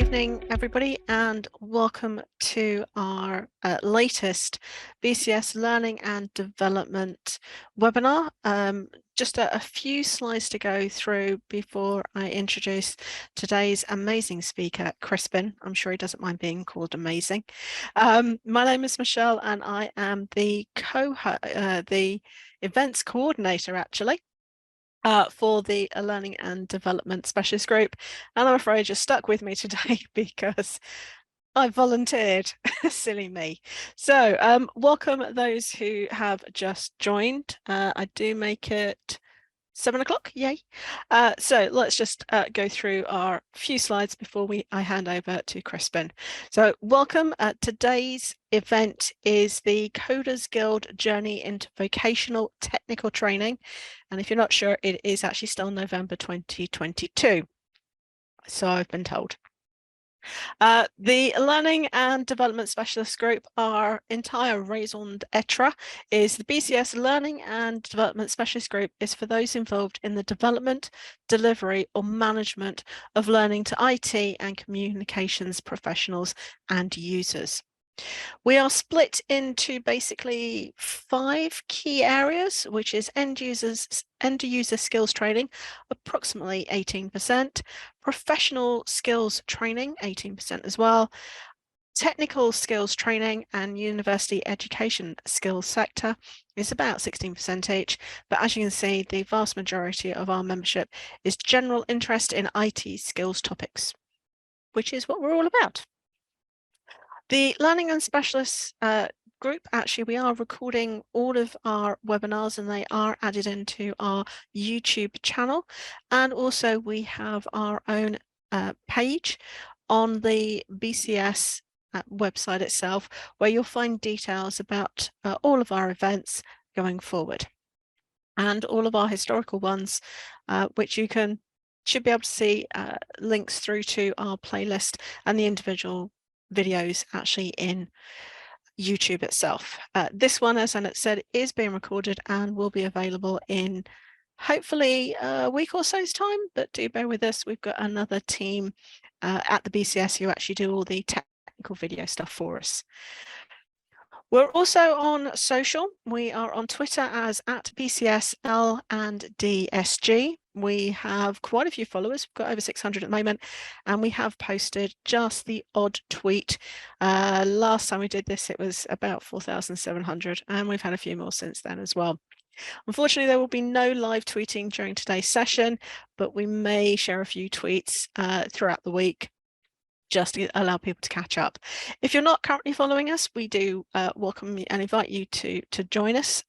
evening, everybody, and welcome to our latest BCS Learning and Development webinar. Just a few slides to go through before I introduce today's amazing speaker, Crispin. I'm sure he doesn't mind being called amazing. My name is Michelle, and I am the events coordinator, actually. For the Learning and Development Specialist Group. And I'm afraid you're stuck with me today because I volunteered. Silly me. So welcome those who have just joined. I do make it 7 o'clock, yay. So let's just go through our few slides before I hand over to Crispin. So welcome. Today's event is the Coders Guild Journey into Vocational Technical Training. And if you're not sure, it is actually still November 2022. So I've been told. The Learning and Development Specialist Group, our entire raison d'etre is the BCS Learning and Development Specialist Group is for those involved in the development, delivery or management of learning to IT and communications professionals and users. We are split into basically 5 key areas, which is end user skills training, approximately 18%, professional skills training, 18% as well, technical skills training and university education skills sector is about 16% each. But as you can see, the vast majority of our membership is general interest in IT skills topics, which is what we're all about. The Learning and Specialists group, actually, we are recording all of our webinars and they are added into our YouTube channel. And also we have our own page on the BCS website itself, where you'll find details about all of our events going forward. And all of our historical ones, which should be able to see links through to our playlist and the individual videos actually in YouTube itself. This one, as Annette said, is being recorded and will be available in hopefully a week or so's time, but do bear with us. We've got another team at the BCS who actually do all the technical video stuff for us. We're also on social. We are on Twitter as @BCSL and DSG. We have quite a few followers. We've got over 600 at the moment, and we have posted just the odd tweet. Last time we did this, it was about 4,700, and we've had a few more since then as well. Unfortunately, there will be no live tweeting during today's session, but we may share a few tweets throughout the week, just to allow people to catch up. If you're not currently following us, we do welcome and invite you to join us.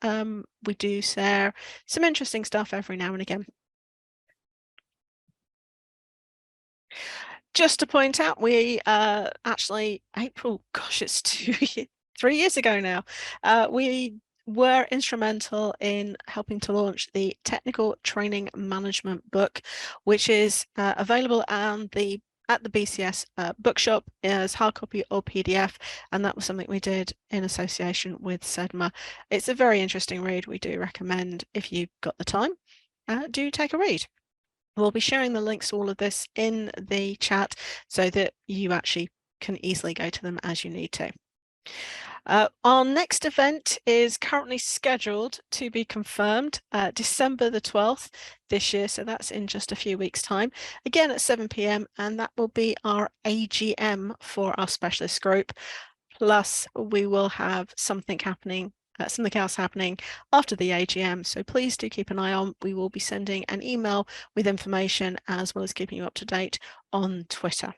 We do share some interesting stuff every now and again. Just to point out, we actually, April, gosh, it's 3 years ago now, we were instrumental in helping to launch the Technical Training Management book, which is available at the BCS bookshop as hard copy or PDF, and that was something we did in association with SEDMA. It's a very interesting read. We do recommend, if you've got the time, do take a read. We'll be sharing the links to all of this in the chat so that you actually can easily go to them as you need to. Our next event is currently scheduled to be confirmed December the 12th this year, so that's in just a few weeks' time, again at 7 p.m, and that will be our AGM for our specialist group. Plus, we will have something else happening after the AGM, so please do keep an eye on. We will be sending an email with information as well as keeping you up to date on Twitter.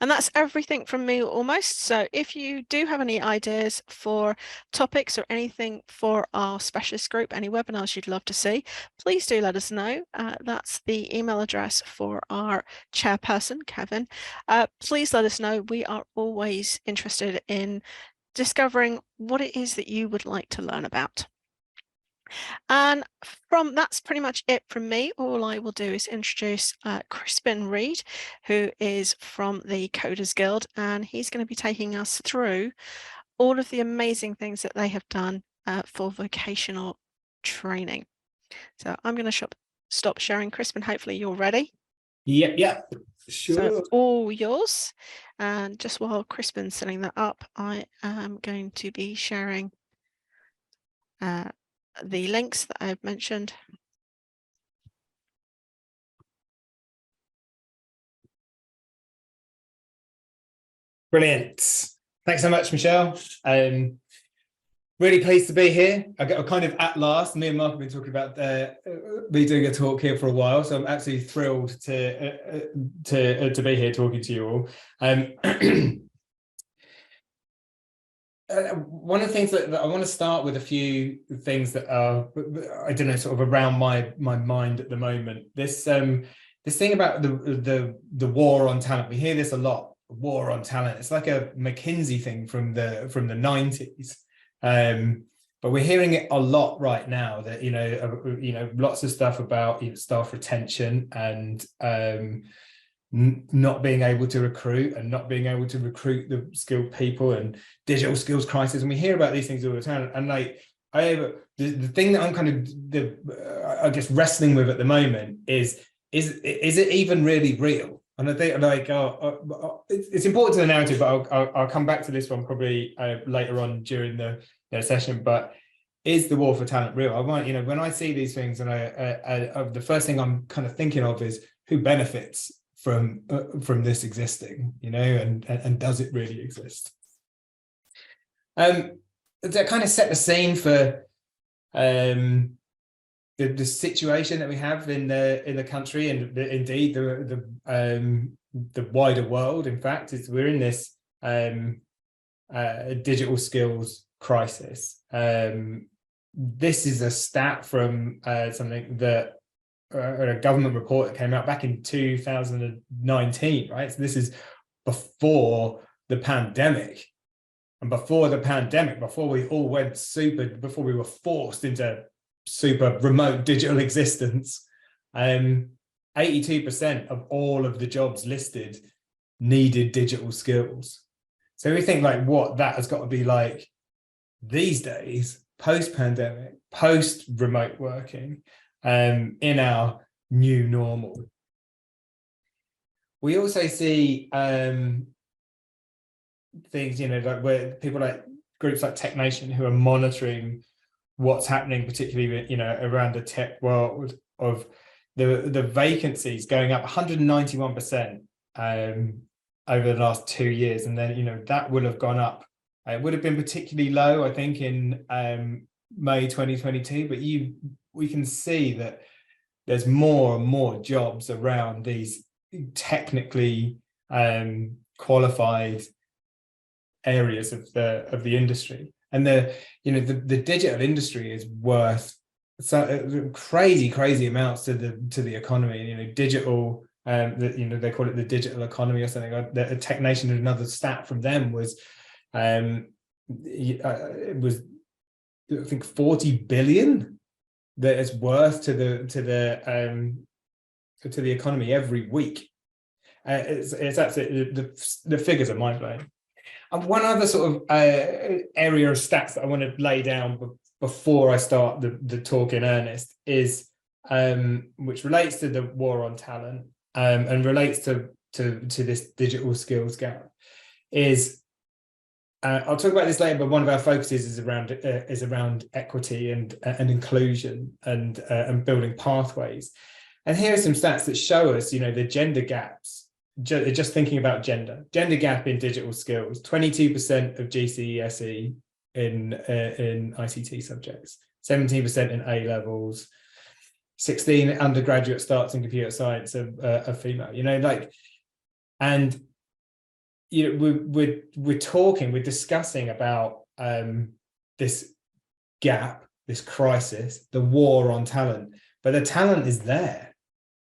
And that's everything from me almost. So if you do have any ideas for topics or anything for our specialist group, any webinars you'd love to see, please do let us know. That's the email address for our chairperson, Kevin. Please let us know. We are always interested in discovering what it is that you would like to learn about. And that's pretty much it from me. All I will do is introduce Crispin Reed, who is from the Coders Guild, and he's going to be taking us through all of the amazing things that they have done for vocational training. So I'm going to stop sharing. Crispin, hopefully you're ready. Yep. So Sure. all yours. And just while Crispin's setting that up, I am going to be sharing the links that I've mentioned. Brilliant. Thanks so much, Michelle. Really pleased to be here. I kind of at last, me and Mark have been talking about me doing a talk here for a while, so I'm absolutely thrilled to be here talking to you all. One of the things that I want to start with, a few things that are, I don't know, sort of around my mind at the moment. This thing about the war on talent. We hear this a lot. War on talent. It's like a McKinsey thing from the 90s. But we're hearing it a lot right now, that lots of stuff about staff retention and not being able to recruit and not being able to recruit the skilled people, and digital skills crisis. And we hear about these things all the time. And like, the thing that I'm kind of I guess wrestling with at the moment is it even really real? And I think, like, it's important to the narrative, but I'll come back to this one probably later on during the session. But is the war for talent real? I want, when I see these things, and the first thing I'm kind of thinking of is who benefits from this existing, and does it really exist? To kind of set the scene for the situation that we have in the country, and indeed the wider world. In fact, is we're in this digital skills crisis. This is a stat from something that a government report that came out back in 2019, right? So this is before the pandemic. And before the pandemic, before we all before we were forced into super remote digital existence, 82% of all of the jobs listed needed digital skills. So we think like what that has got to be like these days, post-pandemic, post-remote working, in our new normal. We also see things, like where people like groups like Tech Nation, who are monitoring what's happening, particularly around the tech world, of the vacancies going up 191% over the last 2 years. And then that will have gone up. It would have been particularly low, I think, in May 2022, but we can see that there's more and more jobs around these technically qualified areas of the industry. And the digital industry is worth crazy amounts to the economy. Digital, they call it the digital economy or something. The Tech Nation, another stat from them was it was, I think, 40 billion that it's worth to the economy every week. It's absolutely, the figures are mind-blowing. And one other sort of area of stats that I want to lay down before I start the talk in earnest is which relates to the war on talent and relates to this digital skills gap, is I'll talk about this later, but one of our focuses is around equity and inclusion and building pathways. And here are some stats that show us, the gender gaps. Just thinking about gender gap in digital skills: 22% of GCSE in ICT subjects, 17% in A levels, 16 undergraduate starts in computer science are female. And we're discussing about this gap, this crisis, the war on talent, but the talent is there,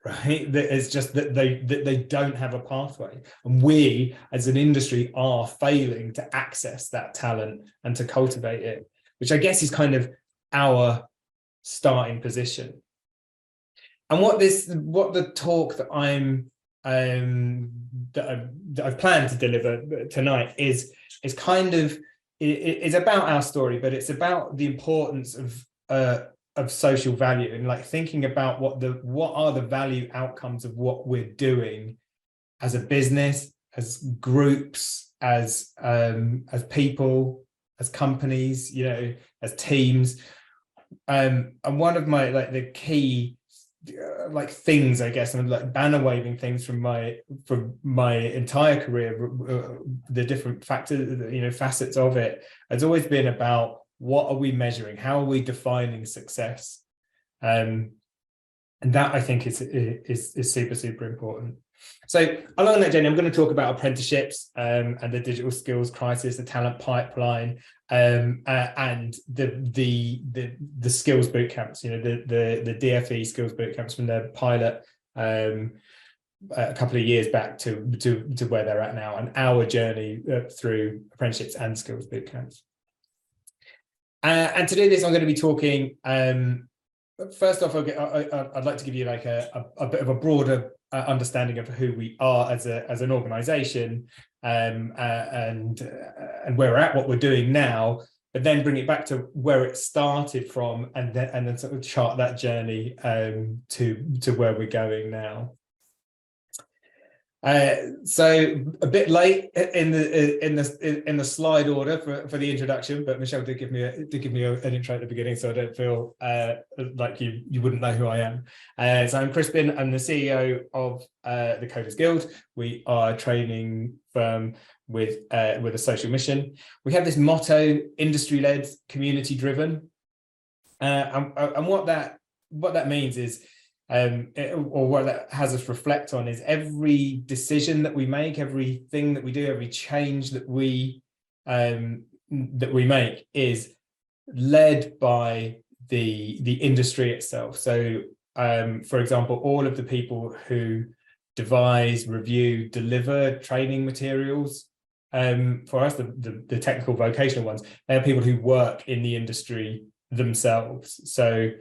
right? It's just that they don't have a pathway, and we as an industry are failing to access that talent and to cultivate it, which I guess is kind of our starting position. And what the talk that I've planned to deliver tonight is kind of, it's about our story, but it's about the importance of social value, and like thinking about what are the value outcomes of what we're doing as a business, as groups, as people, as companies, you know, as teams. And one of my the key things, I guess, and like banner waving things from my entire career, the different factors, you know, facets of it, has always been about what are we measuring, how are we defining success, and that I think is super important. So along that journey, I'm going to talk about apprenticeships and the digital skills crisis, the talent pipeline, and the skills bootcamps. You know, the DfE Skills Bootcamps from their pilot a couple of years back to where they're at now, and our journey through apprenticeships and skills bootcamps. And to do this, I'm going to be talking. First off, I'd like to give you like a bit of a broader understanding of who we are as an organisation, and where we're at, what we're doing now, but then bring it back to where it started from, and then sort of chart that journey to where we're going now. So a bit late in the slide order for the introduction, but Michelle did give me an intro at the beginning, so I don't feel like you wouldn't know who I am. So I'm Crispin. I'm the CEO of the Coders Guild. We are a training firm with a social mission. We have this motto: industry-led, community-driven, and what that means is, or what that has us reflect on, is every decision that we make, everything that we do, every change that we make is led by the industry itself. So, for example, all of the people who devise, review, deliver training materials, for us, the technical vocational ones, they're people who work in the industry themselves. So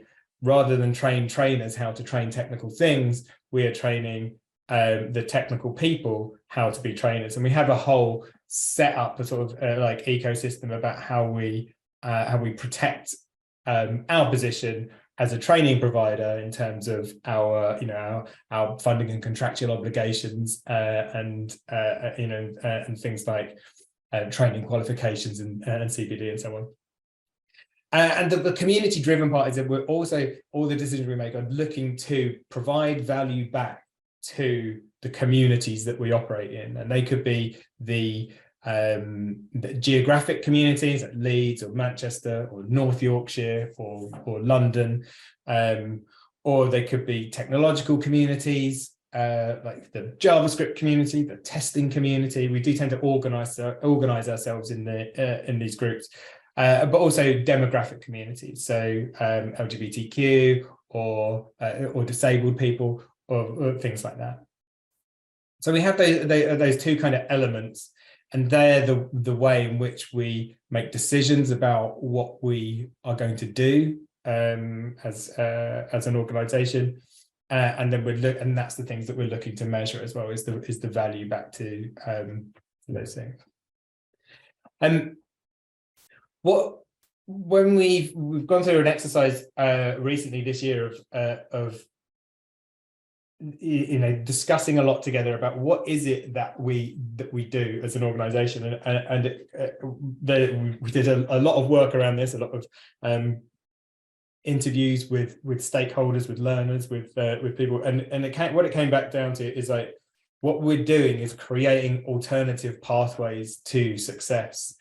rather than train trainers how to train technical things, we are training the technical people how to be trainers. And we have a whole setup, a sort of like ecosystem about how we protect our position as a training provider in terms of our funding and contractual obligations, and things like training qualifications and CPD and so on. And the community-driven part is that we're also, all the decisions we make are looking to provide value back to the communities that we operate in. And they could be the geographic communities like Leeds or Manchester or North Yorkshire or London, or they could be technological communities, like the JavaScript community, the testing community. We do tend to organize ourselves in these groups. But also demographic communities, so LGBTQ or disabled people or things like that. So we have those two kind of elements, and they're the way in which we make decisions about what we are going to do as an organisation, and then and that's the things that we're looking to measure as well, is the value back to those things. When we've gone through an exercise recently this year of discussing a lot together about what is it that we do as an organization, and we did a lot of work around this, a lot of interviews with stakeholders, with learners, with people, and what it came back down to is like, what we're doing is creating alternative pathways to success.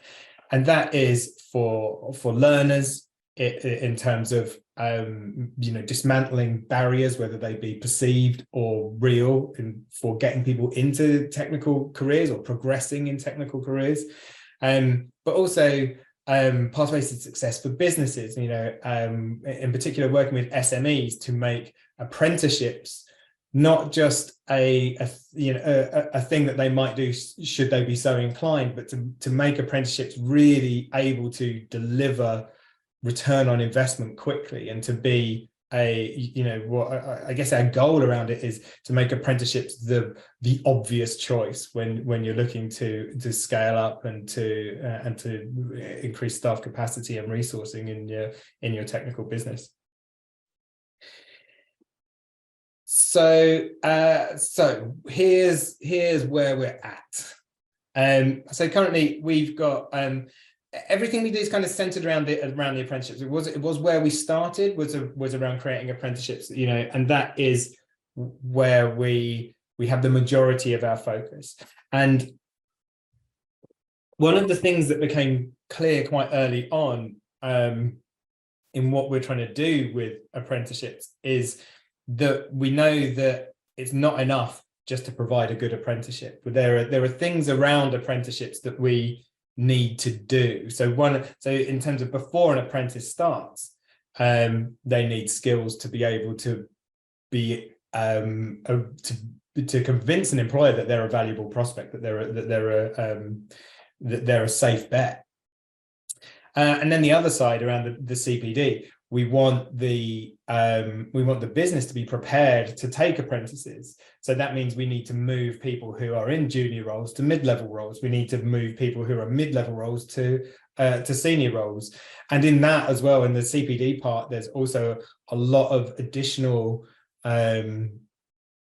And that is for learners in terms of dismantling barriers, whether they be perceived or real, and for getting people into technical careers or progressing in technical careers, but also pathways to success for businesses. In particular, working with SMEs to make apprenticeships not just a thing that they might do should they be so inclined, but to make apprenticeships really able to deliver return on investment quickly, and to be what I guess our goal around it is to make apprenticeships the obvious choice when you're looking to scale up and to increase staff capacity and resourcing in your technical business. So here's where we're at. So currently we've got everything we do is kind of centered around the apprenticeships. It was where we started, was around creating apprenticeships, and that is where we have the majority of our focus. And one of the things that became clear quite early on in what we're trying to do with apprenticeships is that we know that it's not enough just to provide a good apprenticeship, but there are things around apprenticeships that we need to do. So in terms of before an apprentice starts, they need skills to be able to be to convince an employer that they're a valuable prospect, that they're a safe bet. And then the other side around the CPD, we want the business to be prepared to take apprentices. So that means we need to move people who are in junior roles to mid-level roles. We need to move people who are mid-level roles to senior roles. And in that as well, in the CPD part, there's also a lot of additional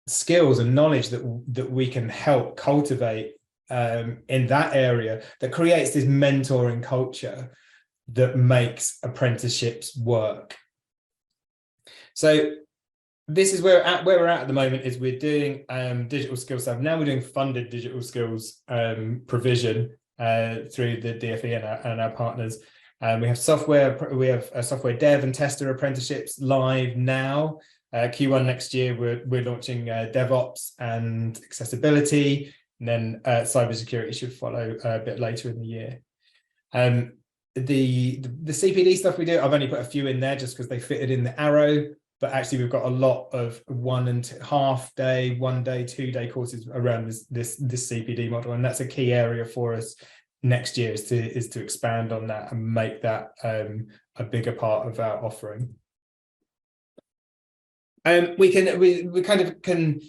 skills and knowledge that we can help cultivate in that area, that creates this mentoring culture that makes apprenticeships work. So this is where we're at the moment, is we're doing digital skills stuff. Now we're doing funded digital skills provision through the DfE and our partners. We have software dev and tester apprenticeships live now. Q1 next year, we're launching DevOps and accessibility, and then cybersecurity should follow a bit later in the year. The CPD stuff we do, I've only put a few in there just because they fitted in the arrow, but actually we've got a lot of 1.5 day, 1 day, 2 day courses around this CPD model, and that's a key area for us next year, is to expand on that and make that a bigger part of our offering. We kind of can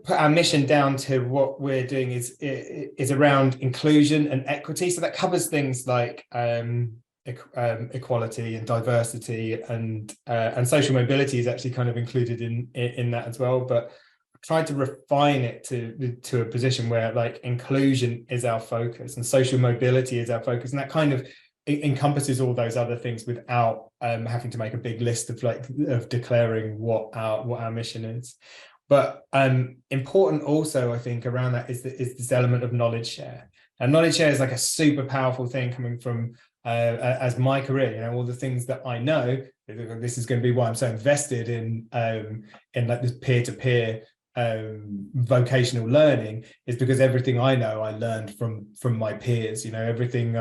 put our mission down to what we're doing is around inclusion and equity. So that covers things like equality and diversity, and social mobility is actually kind of included in that as well. But I've tried to refine it to a position where like inclusion is our focus and social mobility is our focus, and that kind of encompasses all those other things without having to make a big list of declaring what our mission is. But important also, I think, around that is this element of knowledge share. And knowledge share is like a super powerful thing coming from as my career. All the things that I know. This is going to be why I'm so invested in like this peer-to-peer vocational learning, is because everything I know I learned from my peers. Everything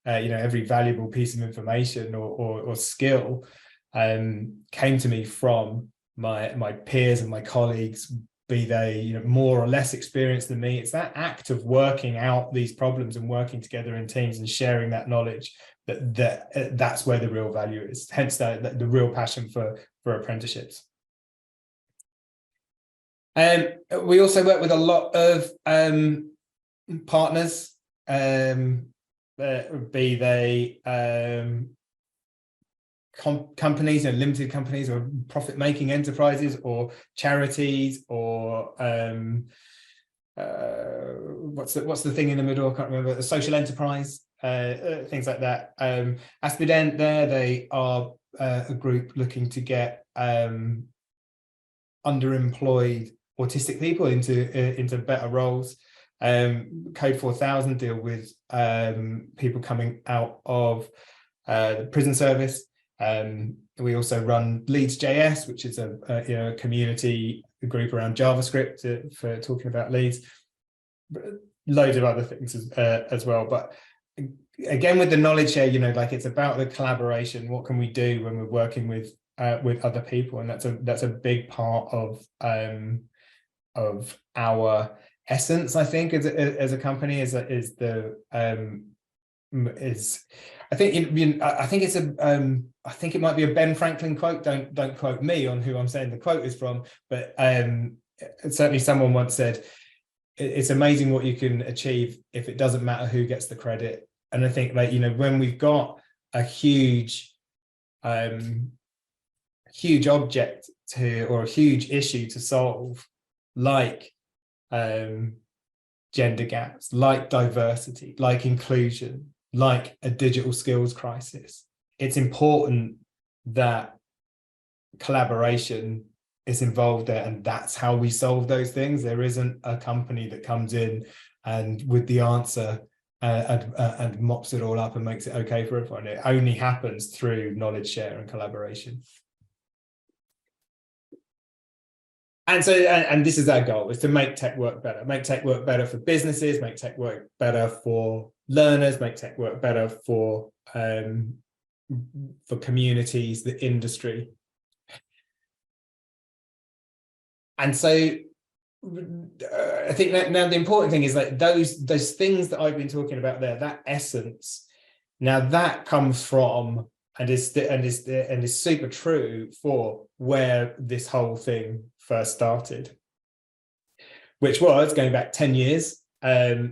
every valuable piece of information or skill came to me from my peers and my colleagues, be they more or less experienced than me. It's that act of working out these problems and working together in teams and sharing that knowledge that's where the real value is. Hence the real passion for apprenticeships. We also work with a lot of partners, be they companies and limited companies, or profit-making enterprises, or charities, or what's the thing in the middle? I can't remember. A social enterprise, things like that. Aspident, they are a group looking to get underemployed autistic people into better roles. Code 4000 deal with people coming out of the prison service. We also run Leeds.js, which is a community group around JavaScript for talking about Leeds. Loads of other things as well. But again, with the knowledge share, like it's about the collaboration. What can we do when we're working with other people? And that's a big part of our essence, I think, as a company, I think it might be a Ben Franklin quote. Don't quote me on who I'm saying the quote is from, but certainly someone once said, "It's amazing what you can achieve if it doesn't matter who gets the credit." And I think when we've got a huge huge object to, or a huge issue to solve, like gender gaps, like diversity, like inclusion, like a digital skills crisis, it's important that collaboration is involved there, and that's how we solve those things. There isn't a company that comes in and with the answer and mops it all up and makes it okay for everyone. It only happens through knowledge share and collaboration. And so, and this is our goal, is to make tech work better for businesses, make tech work better for learners, make tech work better for communities, the industry. And so I think that now the important thing is like those things that I've been talking about there, that essence, now that comes from and is super true for where this whole thing first started, which was going back 10 years. I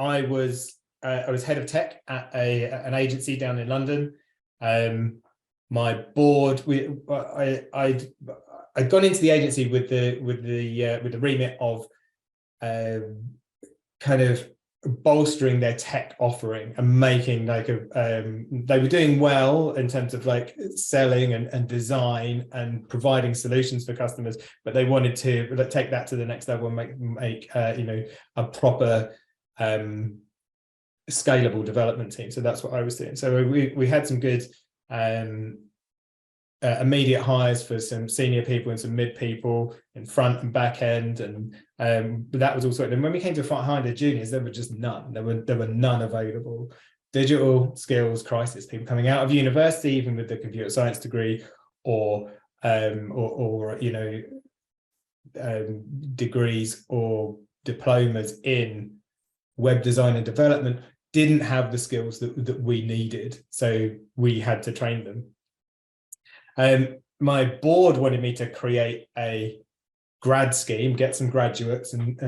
was head of tech at an agency down in London. My board, I'd gone into the agency with the remit of kind of bolstering their tech offering and making like they were doing well in terms of like selling and design and providing solutions for customers, but they wanted to take that to the next level and make you know, a proper scalable development team. So that's what I was doing. So we had some good immediate hires for some senior people and some mid people in front and back end, and but that was also. And when we came to find the juniors, there were just none. There were none available. Digital skills crisis. People coming out of university, even with the computer science degree, or you know, degrees or diplomas in web design and development, didn't have the skills that we needed. So we had to train them. My board wanted me to create a grad scheme, get some graduates and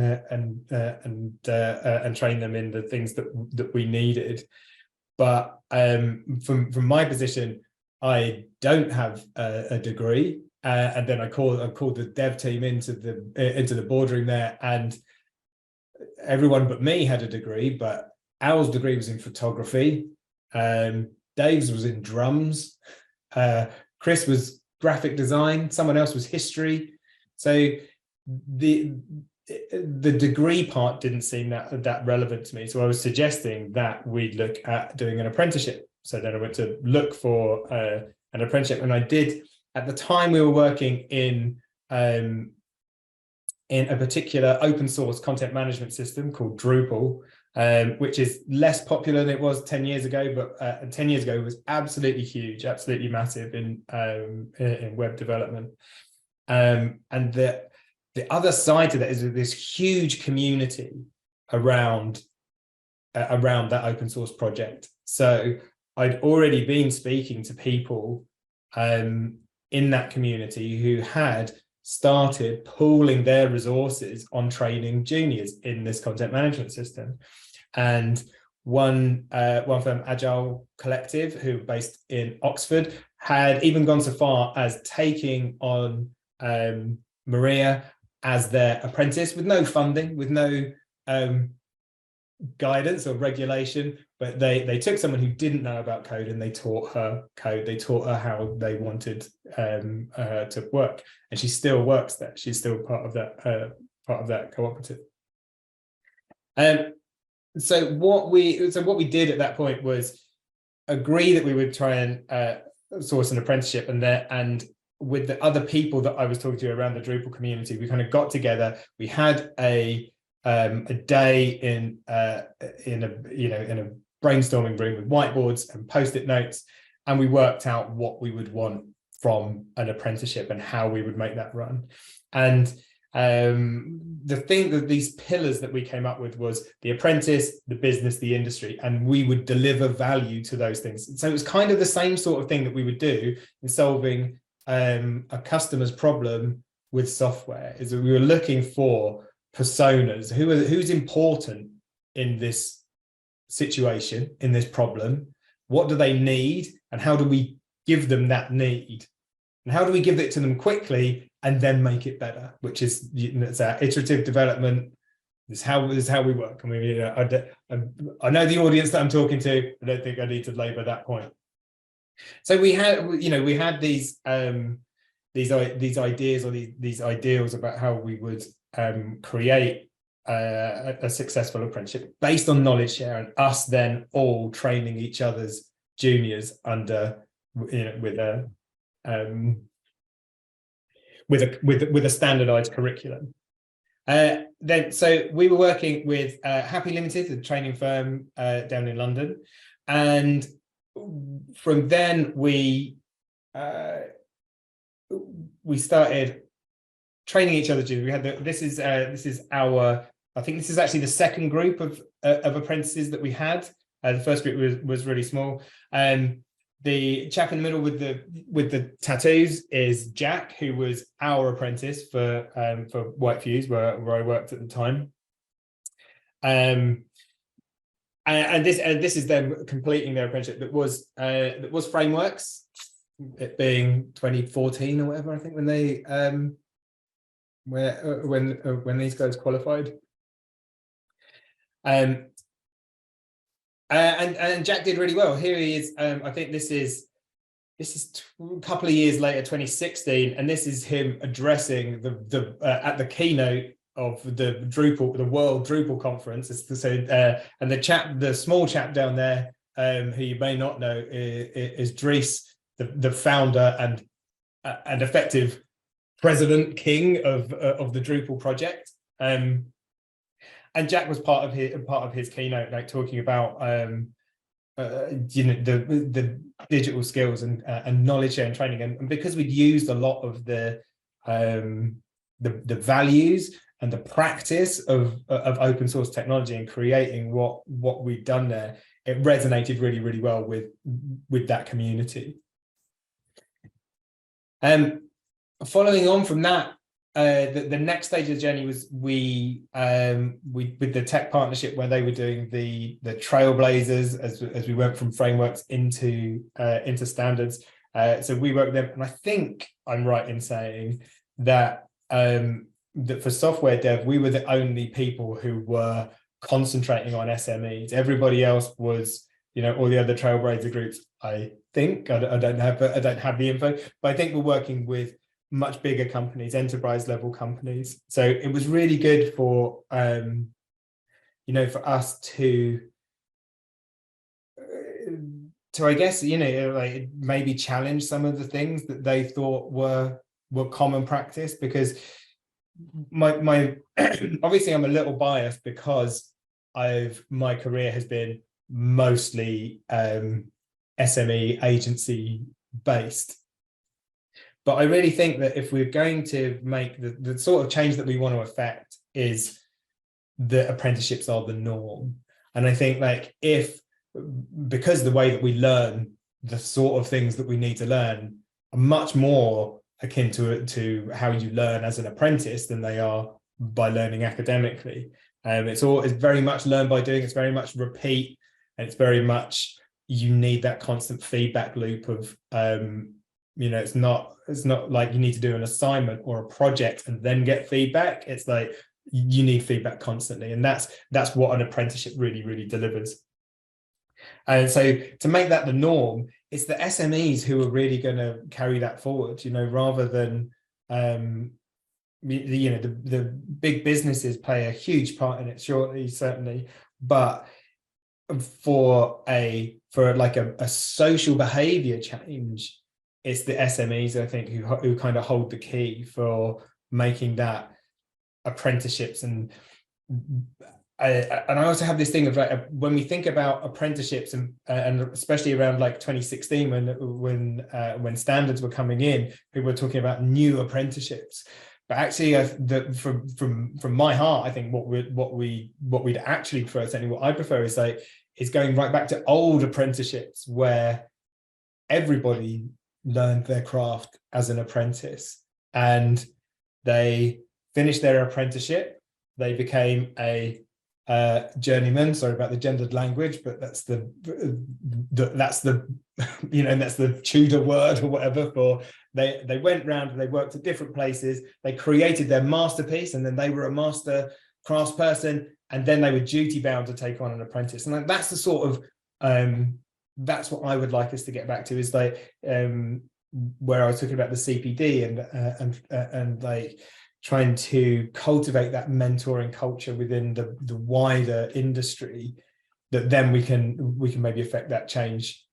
train them in the things that we needed. But from my position, I don't have a degree, and then I called the dev team into the boardroom there, and everyone but me had a degree, but Al's degree was in photography. Dave's was in drums. Chris was graphic design. Someone else was history. So the degree part didn't seem that relevant to me. So I was suggesting that we'd look at doing an apprenticeship. So then I went to look for an apprenticeship, and I did. At the time, we were working in a particular open source content management system called Drupal, which is less popular than it was 10 years ago, but 10 years ago it was absolutely huge, absolutely massive in web development. And the other side to that is this huge community around that open source project. So I'd already been speaking to people in that community who had started pooling their resources on training juniors in this content management system. And one firm, Agile Collective, who are based in Oxford, had even gone so far as taking on Maria as their apprentice with no funding, with no guidance or regulation, but they took someone who didn't know about code and they taught her code. They taught her how they wanted to work, and she still works there. She's still part of that cooperative. So what we did at that point was agree that we would try and source an apprenticeship, and with the other people that I was talking to around the Drupal community, we kind of got together. We had a day in a brainstorming room with whiteboards and post-it notes, and we worked out what we would want from an apprenticeship and how we would make that run. And the thing that these pillars that we came up with was the apprentice, the business, the industry, and we would deliver value to those things. So it was kind of the same sort of thing that we would do in solving a customer's problem with software, is that we were looking for personas, who's important in this situation, in this problem, what do they need, and how do we give them that need? and how do we give it to them quickly and then make it better, which is, it's our iterative development. This is how we work. I mean, I know the audience that I'm talking to. I don't think I need to labour that point. So we had these ideas, or these ideals about how we would create a successful apprenticeship based on knowledge share, and us then all training each other's juniors under, with a standardized curriculum. So we were working with Happy Limited, the training firm down in London, and from then we started training each other. We had this is our, I think this is actually the second group of apprentices that we had. The first group was really small. The chap in the middle with the tattoos is Jack, who was our apprentice for Whitefuse, where I worked at the time. And this is them completing their apprenticeship. That was Frameworks, it being 2014 or whatever, I think, when they when these guys qualified. And Jack did really well. Here he is. I think this is a couple of years later, 2016, and this is him addressing the at the keynote of the World Drupal conference. And the small chap down there, who you may not know, is Dries, the founder and effective president king of the Drupal project. And Jack was part of his keynote, like talking about the digital skills and knowledge share and training, and because we'd used a lot of the values and the practice of open source technology and creating what we'd done there, it resonated really, really well with that community. Following on from that, the next stage of the journey was we with the tech partnership, where they were doing the trailblazers as we went from frameworks into standards. So we worked with them, and I think I'm right in saying that that for software dev, we were the only people who were concentrating on SMEs. Everybody else was, all the other trailblazer groups. I think I don't have the info, but I think we're working with much bigger companies, enterprise level companies. So it was really good for for us to I guess like maybe challenge some of the things that they thought were common practice, because my obviously I'm a little biased because my career has been mostly SME agency based. But I really think that if we're going to make the sort of change that we want to affect, is that apprenticeships are the norm. And I think, like, because the way that we learn the sort of things that we need to learn are much more akin to how you learn as an apprentice than they are by learning academically. It's very much learn by doing. It's very much repeat, and it's very much, you need that constant feedback loop of it's not like you need to do an assignment or a project and then get feedback. It's like you need feedback constantly, and that's what an apprenticeship really, really delivers. And so to make that the norm, it's the SMEs who are really going to carry that forward, rather than the big businesses play a huge part in it, certainly, but for a social behavior change, it's the SMEs, I think, who kind of hold the key for making that apprenticeships. And I also have this thing of, like, when we think about apprenticeships and especially around like 2016 when standards were coming in, people were talking about new apprenticeships. But actually, from my heart, I think what we'd actually prefer, certainly what I prefer, is going right back to old apprenticeships, where everybody learned their craft as an apprentice, and they finished their apprenticeship, they became a journeyman. Sorry about the gendered language, but that's the that's the Tudor word or whatever for they went round and they worked at different places. They created their masterpiece, and then they were a master craftsperson, and then they were duty bound to take on an apprentice. And that's the sort of that's what I would like us to get back to, is like where I was talking about the CPD and like trying to cultivate that mentoring culture within the wider industry, that then we can maybe affect that change.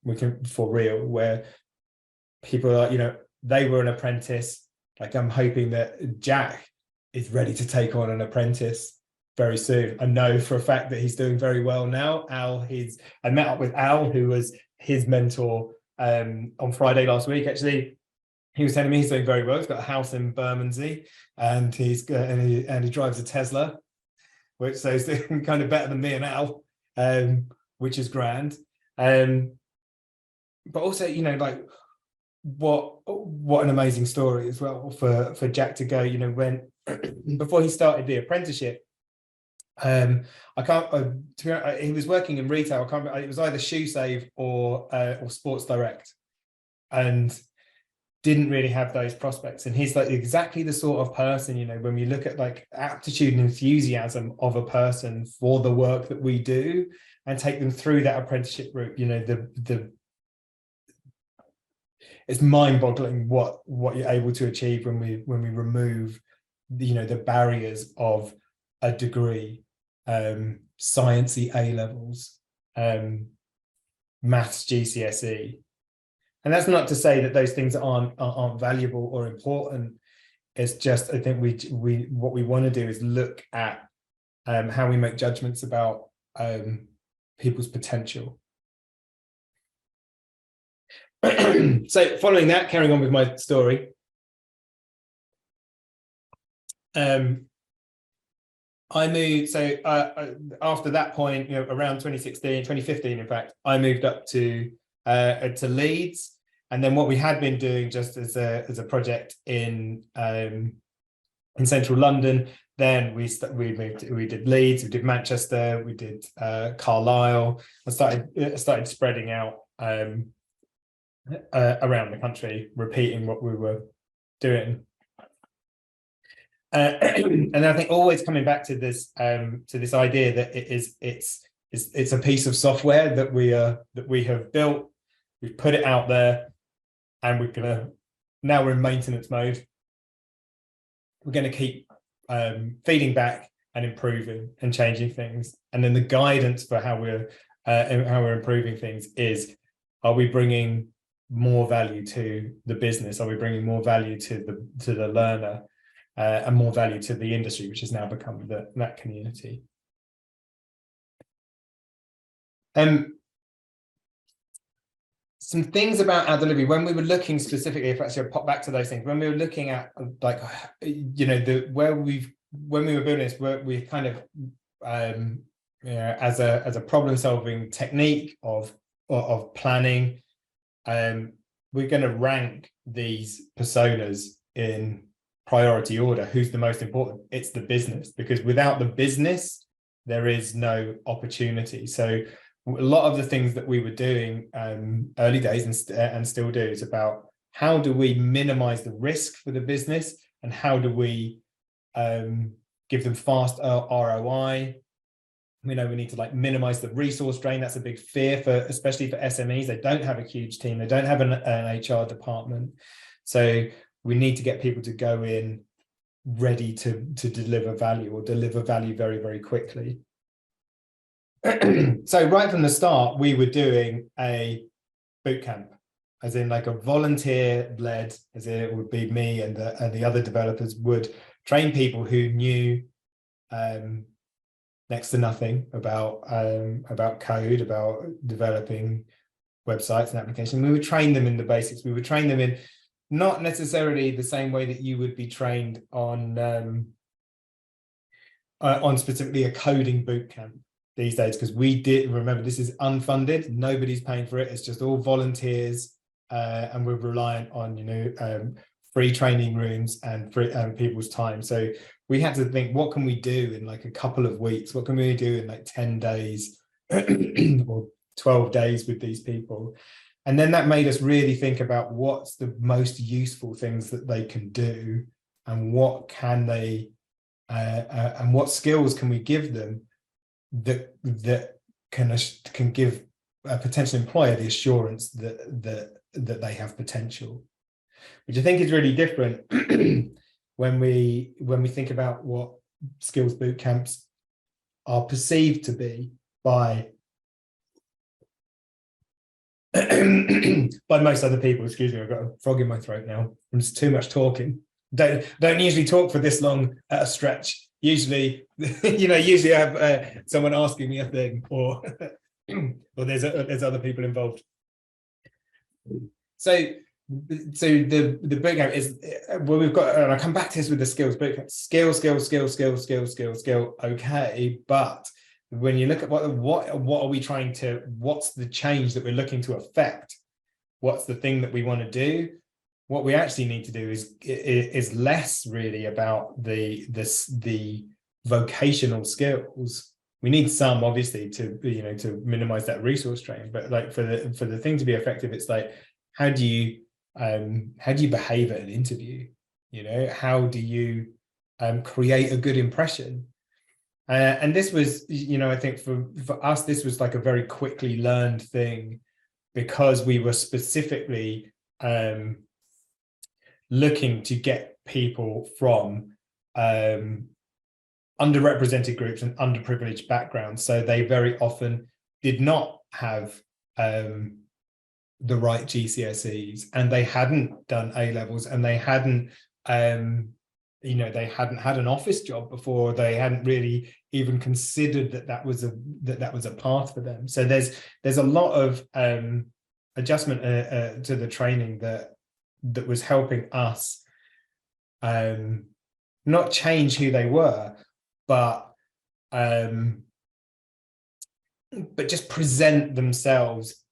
We can, for real, where people are, you know, they were an apprentice. Like, I'm hoping that Jack is ready to take on an apprentice very soon. I know for a fact that he's doing very well now. I met up with Al, who was his mentor on Friday last week. Actually, he was telling me he's doing very well. He's got a house in Bermondsey, and he drives a Tesla, which, so he's doing kind of better than me and Al, which is grand. But also, you know, like, what an amazing story as well for Jack to go, you know, when before he started the apprenticeship, he was working in retail. I can't remember, it was either Shoe Save or Sports Direct, and didn't really have those prospects. And he's like exactly the sort of person, you know, when we look at like aptitude and enthusiasm of a person for the work that we do and take them through that apprenticeship route, you know, it's mind-boggling what you're able to achieve when we remove you know, the barriers of a degree, sciencey A levels, maths GCSE. And that's not to say that those things aren't valuable or important. It's just, I think what we want to do is look at how we make judgments about people's potential. So following that, carrying on with my story, I moved, so after that point, you know, around 2015, in fact, I moved up to Leeds. And then what we had been doing just as a project in central London, then we did Leeds, we did Manchester, we did Carlisle. I started spreading out around the country, repeating what we were doing. And I think always coming back to this idea that it's a piece of software that we have built, we've put it out there, and now we're in maintenance mode. We're going to keep feeding back and improving and changing things. And then the guidance for how we're improving things is: are we bringing more value to the business? Are we bringing more value to the learner, and more value to the industry, which has now become that community? Some things about our delivery, when we were looking specifically, if actually I pop back to those things, when we were looking at, like, you know, when we were building this, we kind of you know, as a problem-solving technique of planning, we're going to rank these personas in priority order. Who's the most important? It's the business, because without the business, there is no opportunity. So a lot of the things that we were doing early days and still do is about how do we minimize the risk for the business, and how do we give them fast ROI. We know we need to like minimize the resource drain. That's a big fear especially for SMEs. They don't have a huge team. They don't have an HR department. So we need to get people to go in ready to deliver value, or deliver value very, very quickly. So right from the start, we were doing a boot camp, as in like a volunteer-led, as in it would be me and the other developers would train people who knew next to nothing about code, about developing websites and applications. We would train them in the basics. We would train them in not necessarily the same way that you would be trained on specifically a coding boot camp these days, because we did, remember, this is unfunded, nobody's paying for it, it's just all volunteers, and we're reliant on, you know, free training rooms and free people's time. So we had to think, what can we do in like a couple of weeks? What can we do in like 10 days or 12 days with these people? And then that made us really think about what's the most useful things that they can do, and what can they, and what skills can we give them that can give a potential employer the assurance that they have potential, which I think is really different when we think about what skills boot camps are perceived to be by by most other people. Excuse me, I've got a frog in my throat now. It's too much talking. Don't usually talk for this long at a stretch. Usually, usually I have someone asking me a thing, or there's other people involved. So the bootcamp is, well, we've got, and I'll come back to this with the skills bootcamp. Skill. Okay, but when you look at what are we trying to, what's the change that we're looking to affect? What's the thing that we want to do? What we actually need to do is less really about the vocational skills. We need some, obviously, to minimize that resource strain. But like for the thing to be effective, it's like, how do you behave at an interview? How do you create a good impression? And this was, I think for us, this was like a very quickly learned thing, because we were specifically looking to get people from underrepresented groups and underprivileged backgrounds. So they very often did not have the right GCSEs, and they hadn't done A levels, and they hadn't they hadn't had an office job before. They hadn't really even considered that was a path for them. So there's a lot of adjustment to the training that was helping us not change who they were, but just present themselves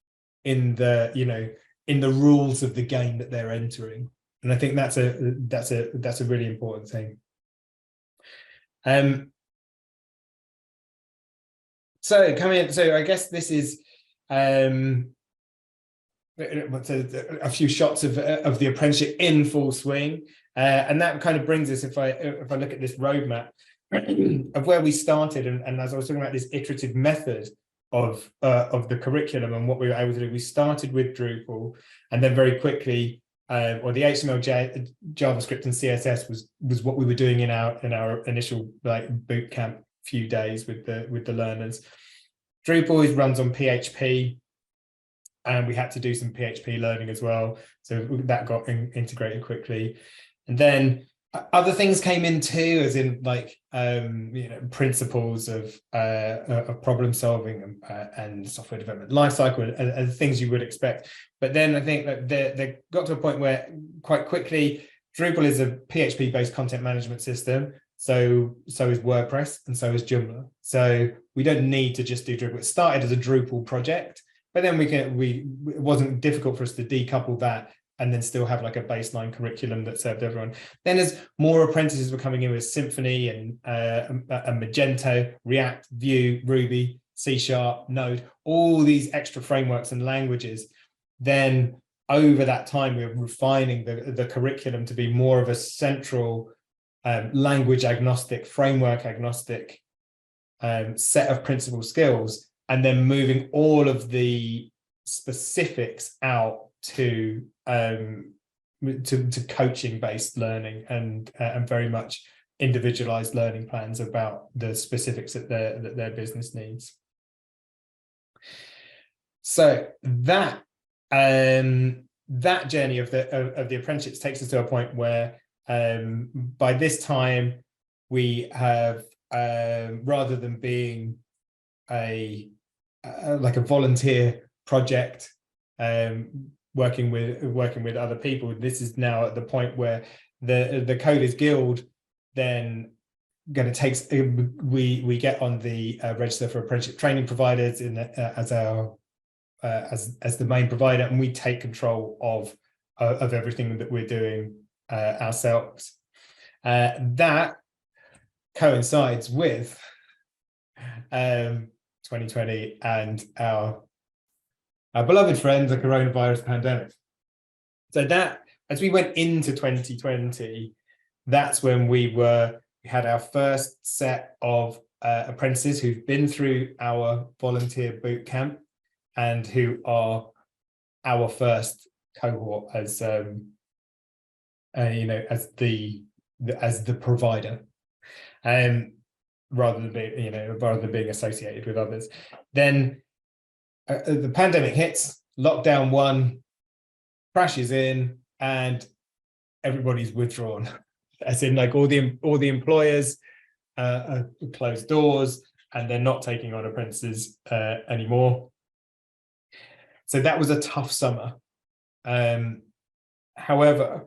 in the rules of the game that they're entering. And I think that's a really important thing. So I guess this is a few shots of the apprenticeship in full swing, and that kind of brings us, if I look at this roadmap of where we started, and as I was talking about this iterative method of the curriculum and what we were able to do, we started with Drupal, and then very quickly, or the HTML, JavaScript, and CSS was what we were doing in our initial boot camp few days with the learners. Drupal runs on PHP, and we had to do some PHP learning as well, so that got integrated quickly. And then other things came in too, as in principles of problem solving and software development lifecycle, and things you would expect. But then I think that they got to a point where quite quickly Drupal is a PHP based content management system. So is WordPress, and so is Joomla. So we don't need to just do Drupal. It started as a Drupal project, but then it wasn't difficult for us to decouple that and then still have like a baseline curriculum that served everyone. Then as more apprentices were coming in with Symfony and Magento, React, Vue, Ruby, C#, Node, all these extra frameworks and languages, then over that time, we were refining the curriculum to be more of a central language agnostic, framework agnostic set of principal skills, and then moving all of the specifics out to coaching based learning and very much individualized learning plans about the specifics that their business needs. So that journey of the apprenticeships takes us to a point where by this time we have, rather than being a volunteer project working with other people, this is now at the point where the Coders Guild then going to take, we get on the register for apprenticeship training providers as the main provider, and we take control of everything that we're doing ourselves. That coincides with 2020 and our our beloved friend, the coronavirus pandemic. So that, as we went into 2020, that's when we had our first set of apprentices who've been through our volunteer boot camp and who are our first cohort as as the provider, rather than being associated with others. Then the pandemic hits, lockdown 1 crashes in, and everybody's withdrawn. As in, like, all the employers closed doors, and they're not taking on apprentices anymore. So that was a tough summer. However,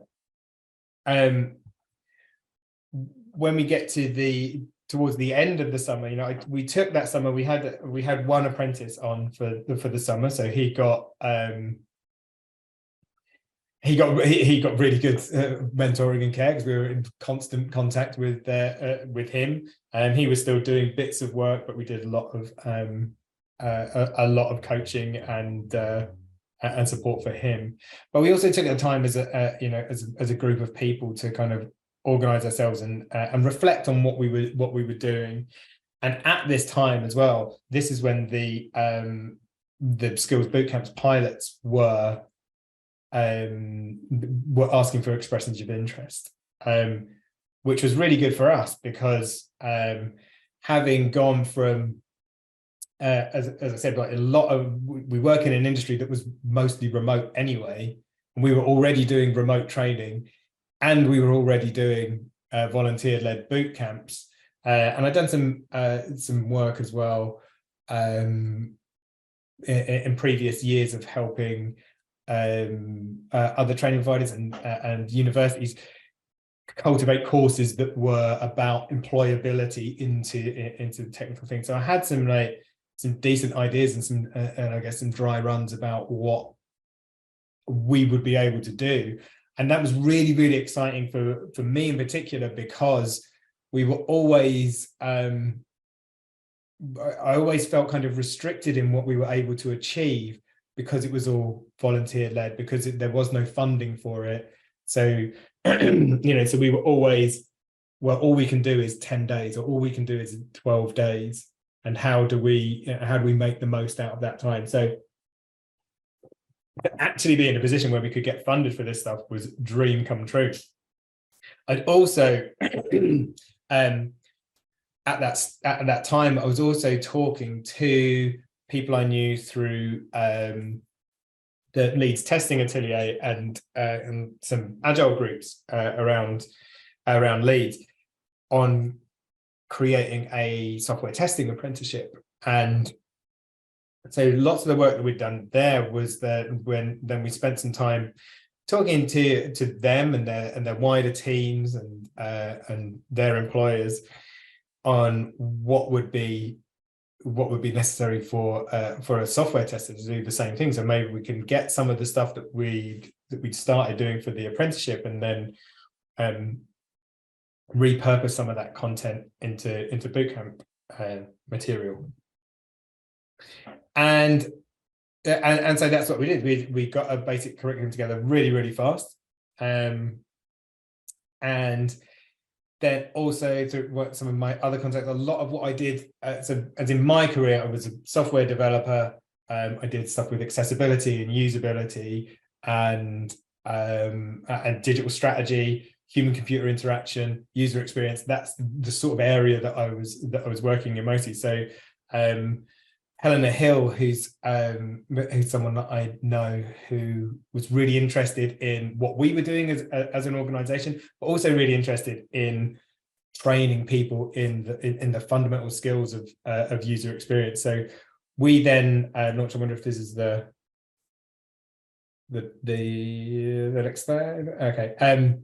when we get towards the end of the summer, we took that summer. We had one apprentice on for the summer, so he got really good mentoring and care, because we were in constant contact with him, and he was still doing bits of work, but we did a lot of coaching and support for him. But we also took the time as a group of people to kind of organize ourselves and reflect on what we were doing. And at this time as well, this is when the Skills Bootcamps pilots were asking for expressions of interest, which was really good for us, because having gone from as I said, like, we work in an industry that was mostly remote anyway, and we were already doing remote training, and we were already doing volunteer-led boot camps, and I'd done some work as well in previous years of helping other training providers and universities cultivate courses that were about employability into technical things. So I had some decent ideas and I guess some dry runs about what we would be able to do, and that was really, really exciting for me in particular, because we were always I always felt kind of restricted in what we were able to achieve, because it was all volunteer-led, because there was no funding for it. So so we were always, well, all we can do is 10 days, or all we can do is 12 days, and how do we make the most out of that time? So to actually be in a position where we could get funded for this stuff was a dream come true. I'd also at that time, I was also talking to people I knew through the Leeds Testing Atelier and some agile groups around Leeds on creating a software testing apprenticeship. And so lots of the work that we'd done there was that then we spent some time talking to them and their wider teams and their employers on what would be necessary for a software tester to do the same thing. So maybe we can get some of the stuff that we'd started doing for the apprenticeship, and then repurpose some of that content into bootcamp material. And so that's what we did. We got a basic curriculum together really, really fast, and then also to work some of my other contacts. A lot of what I did, so as in my career, I was a software developer. I did stuff with accessibility and usability and digital strategy, human-computer interaction, user experience. That's the sort of area that I was working in mostly. So Helena Hill, who's someone that I know who was really interested in what we were doing as an organization, but also really interested in training people in the fundamental skills of user experience. So we then launched. I wonder if this is the next slide. Okay.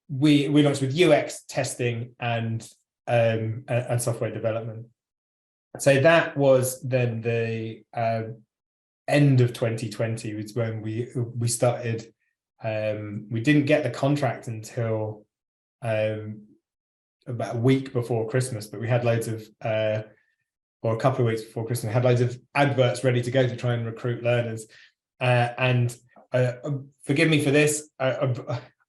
We launched with UX testing and software development. So that was then the end of 2020 was when we started. We didn't get the contract until about a week before Christmas, but we had loads of or a couple of weeks before Christmas, had loads of adverts ready to go to try and recruit learners. And forgive me for this, I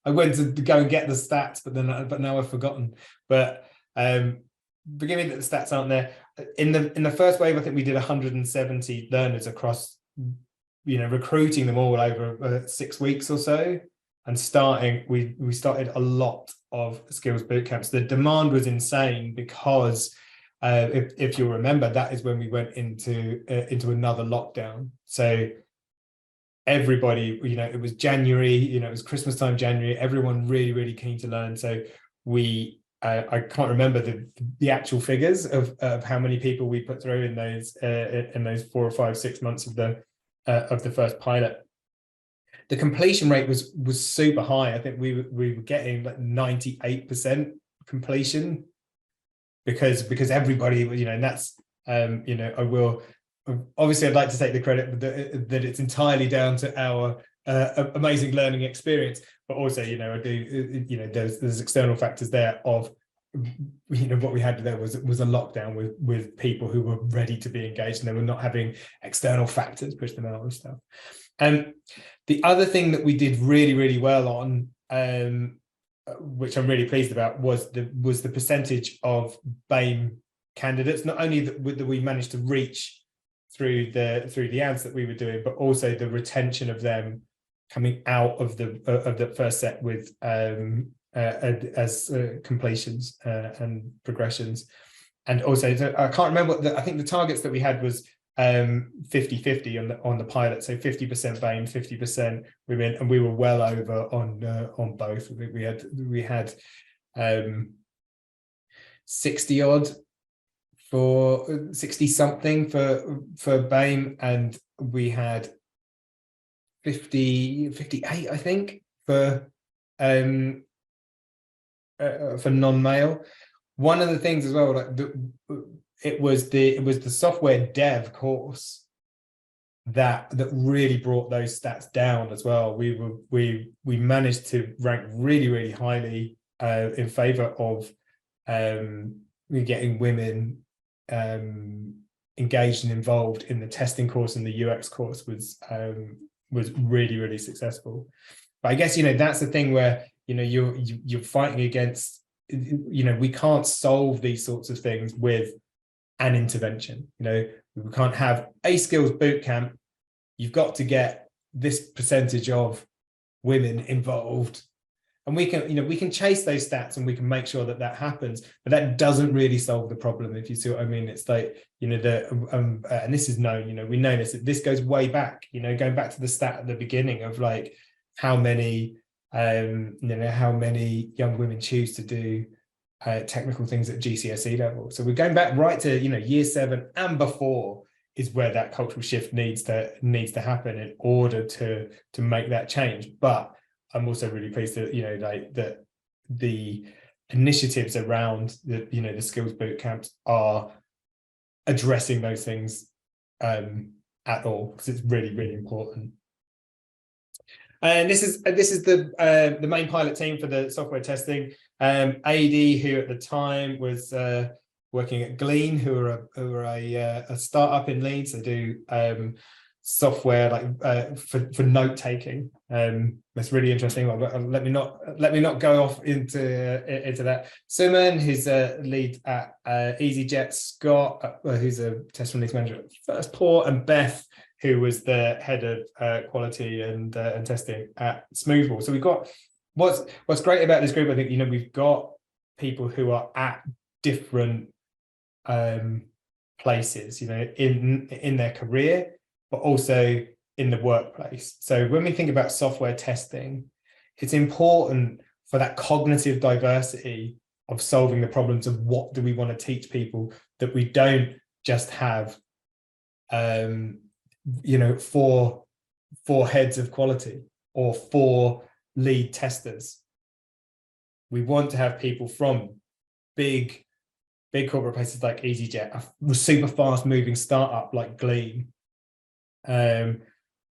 went to go and get the stats, but now I've forgotten. But forgive me that the stats aren't there. In the first wave, I think we did 170 learners across, recruiting them all over 6 weeks or so. And we started a lot of skills bootcamps. The demand was insane because if you'll remember, that is when we went into another lockdown. So everybody, it was January, it was Christmas time, January, everyone really, really keen to learn. So I can't remember the actual figures of how many people we put through in those 4 or 5, 6 months of the first pilot. The completion rate was super high. I think we were getting like 98% completion because everybody, and that's I will obviously, I'd like to take the credit that it's entirely down to our amazing learning experience, but also, I do, there's external factors there of, what we had there was a lockdown with people who were ready to be engaged, and they were not having external factors push them out and stuff. The other thing that we did really, really well on, which I'm really pleased about, was the percentage of BAME candidates, not only that we managed to reach through the ads that we were doing, but also the retention of them coming out of the first set with as completions and progressions. And also, I can't remember what I think the targets that we had was 50-50 on the pilot, so 50% BAME, 50% women, and we were well over on both. I think we had 60 odd for 60 something for BAME, and we had 58, I think, for non-male. One of the things as well, like it was the software dev course that really brought those stats down as well. We managed to rank really, really highly in favor of getting women engaged and involved in the testing course, and the UX course was really, really successful. But I guess that's the thing where you're fighting against, we can't solve these sorts of things with an intervention. We can't have a skills bootcamp. You've got to get this percentage of women involved, and we can chase those stats and we can make sure that happens, but that doesn't really solve the problem, if you see what I mean. It's like, and this is known, we know this goes way back, going back to the stat at the beginning of like how many young women choose to do technical things at GCSE level. So we're going back right to year 7 and before is where that cultural shift needs to happen in order to make that change. But I'm also really pleased that that the initiatives around the skills bootcamps are addressing those things at all, because it's really, really important. And this is the main pilot team for the software testing. AD, who at the time was working at Glean, who are a startup in Leeds. They do software like for note taking. That's really interesting. Let me not go off into that. Suman, who's a lead at EasyJet. Scott, who's a test release manager at First Port, and Beth, who was the head of quality and testing at Smoothball. So we've got what's great about this group. I think we've got people who are at different places, in their career, but also in the workplace. So when we think about software testing, it's important for that cognitive diversity of solving the problems of what do we want to teach people, that we don't just have four heads of quality or 4 lead testers. We want to have people from big corporate places like EasyJet, a super fast moving startup like Glean, like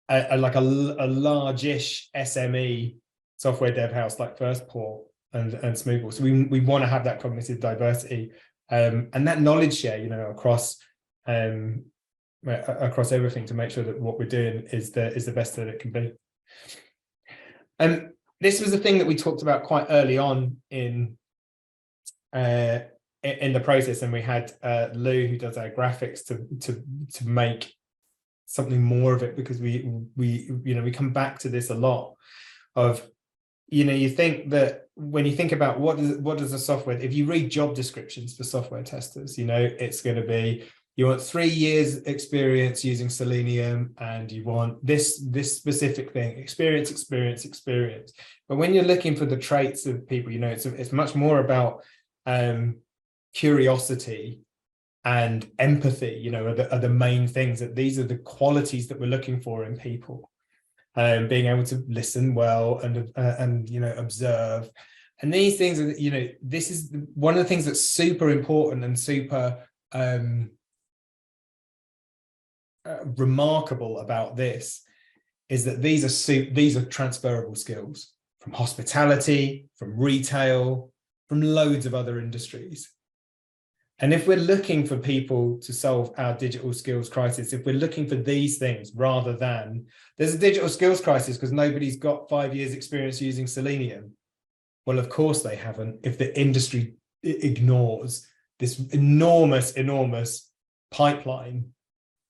a large-ish SME software dev house like First Port and Smoothball. So we want to have that cognitive diversity and that knowledge share, across across everything to make sure that what we're doing is the best that it can be. And this was the thing that we talked about quite early on in the process, and we had Lou, who does our graphics, to make something more of it, because we come back to this a lot of, you think that when you think about what does a software, if you read job descriptions for software testers, it's going to be, you want 3 years experience using Selenium, and you want this specific thing, experience. But when you're looking for the traits of people, it's much more about curiosity and empathy, are the main things, that these are the qualities that we're looking for in people. Being able to listen well and observe, and these things are, this is one of the things that's super important and super remarkable about this, is that these are transferable skills from hospitality, from retail, from loads of other industries. And if we're looking for people to solve our digital skills crisis, if we're looking for these things, rather than, there's a digital skills crisis because nobody's got 5 years experience using Selenium. Well, of course they haven't, if the industry ignores this enormous pipeline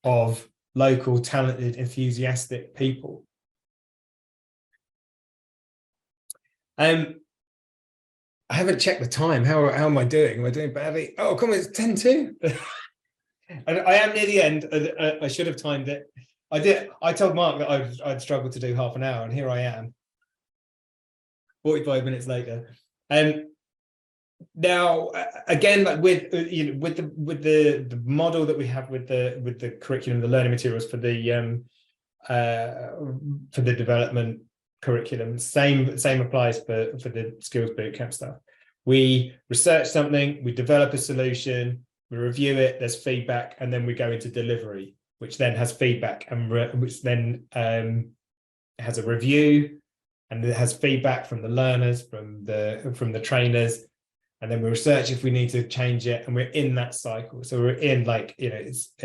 of local, talented, enthusiastic people. I haven't checked the time. How am I doing? Am I doing badly? Oh, come on, it's 10:02. And I am near the end. I should have timed it. I did. I told Mark that I'd struggle to do half an hour, and here I am, 45 minutes later. Now, again, like with the model that we have with the curriculum, the learning materials for the development curriculum, same applies for the skills bootcamp stuff. We research something, we develop a solution, we review it, there's feedback, and then we go into delivery, which then has feedback, and which then has a review, and it has feedback from the learners, from the trainers, and then we research if we need to change it, and we're in that cycle. So we're in, like, it's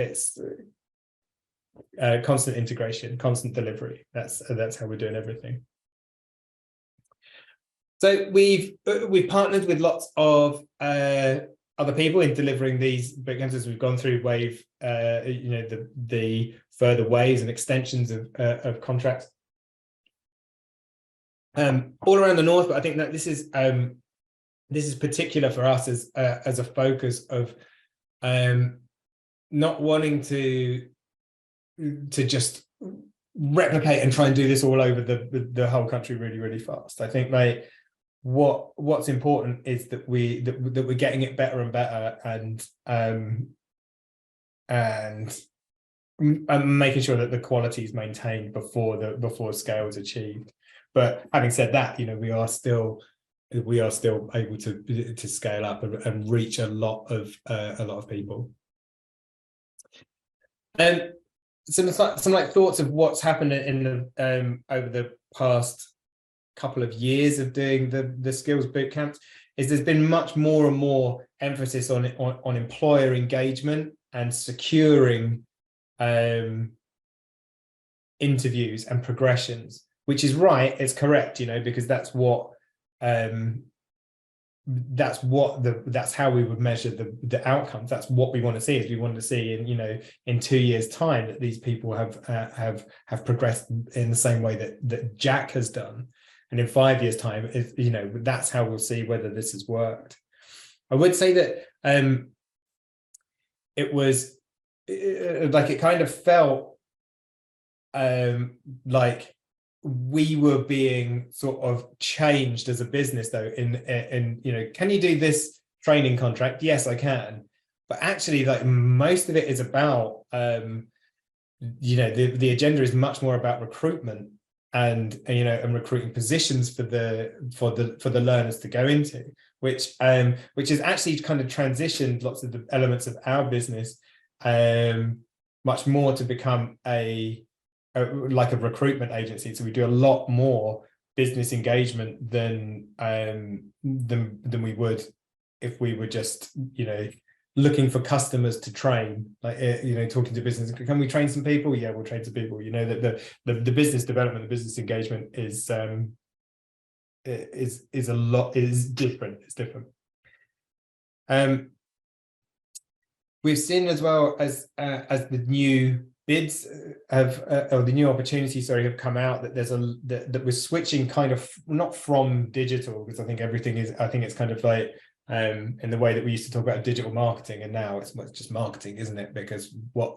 constant integration, constant delivery. That's how we're doing everything. So we've partnered with lots of other people in delivering these bootcamps as we've gone through wave, the further waves and extensions of contracts all around the north. But I think that this is particular for us as a focus of not wanting to just replicate and try and do this all over the whole country really fast. I think, like, what's important is that we're getting it better and better, and making sure that the quality is maintained before scale is achieved. But having said that, we are still able to scale up and reach a lot of people. And some like thoughts of what's happened in the over the past couple of years of doing the skills bootcamps is there's been much more and more emphasis on employer engagement and securing interviews and progressions, which is right, it's correct, because that's how we would measure the outcomes. That's what we want to see. Is we want to see in 2 years' time that these people have progressed in the same way that Jack has done, and in 5 years' time, that's how we'll see whether this has worked. I would say that it was like, it kind of felt like we were being sort of changed as a business, though, in can you do this training contract? Yes, I can. But actually, like, most of it is about the agenda is much more about recruitment and recruiting positions for the learners to go into, which has actually kind of transitioned lots of the elements of our business much more to become like a recruitment agency. So we do a lot more business engagement than we would if we were just looking for customers to train, like, talking to business. Can we train some people? Yeah, we'll train some people. That the business development, the business engagement is a lot, is different. It's different. We've seen as well as the new bids have or the new opportunities, have come out, that there's that we're switching kind of not from digital, because I think it's kind of like in the way that we used to talk about digital marketing, and now it's just marketing, isn't it? Because I'm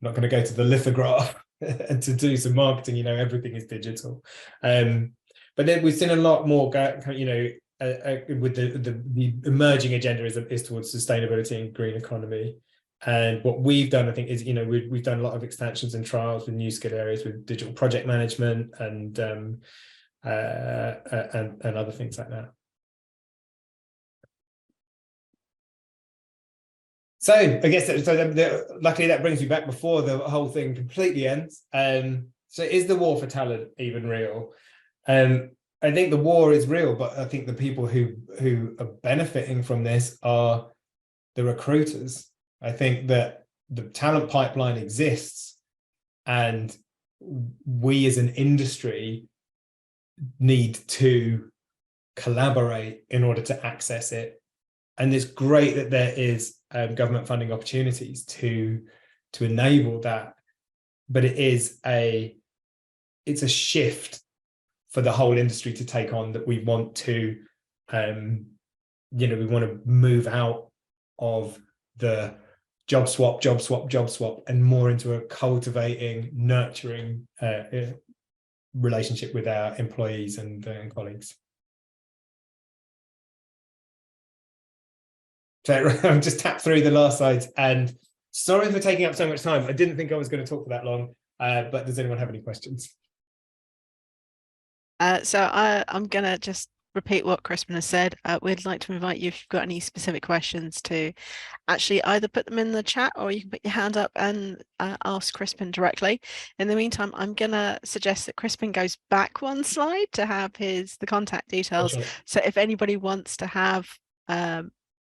not going to go to the lithograph and to do some marketing, everything is digital. But then we've seen a lot more with the emerging agenda is towards sustainability and green economy. And what we've done, I think, is we've done a lot of expansions and trials with new skill areas, with digital project management and other things like that. So I guess luckily that brings me back before the whole thing completely ends. So is the war for talent even real? I think the war is real, but I think the people who are benefiting from this are the recruiters. I think that the talent pipeline exists, and we as an industry need to collaborate in order to access it. And it's great that there is government funding opportunities to enable that, but it's a shift for the whole industry to take on, that we want to we want to move out of the job swap and more into a cultivating, nurturing relationship with our employees and colleagues. So I've just tapped through the last slides, and sorry for taking up so much time. I didn't think I was going to talk for that long, but does anyone have any questions? So I'm going to just repeat what Crispin has said. We'd like to invite you, if you've got any specific questions, to actually either put them in the chat, or you can put your hand up and ask Crispin directly. In the meantime, I'm going to suggest that Crispin goes back one slide to have the contact details. Sure. So if anybody wants to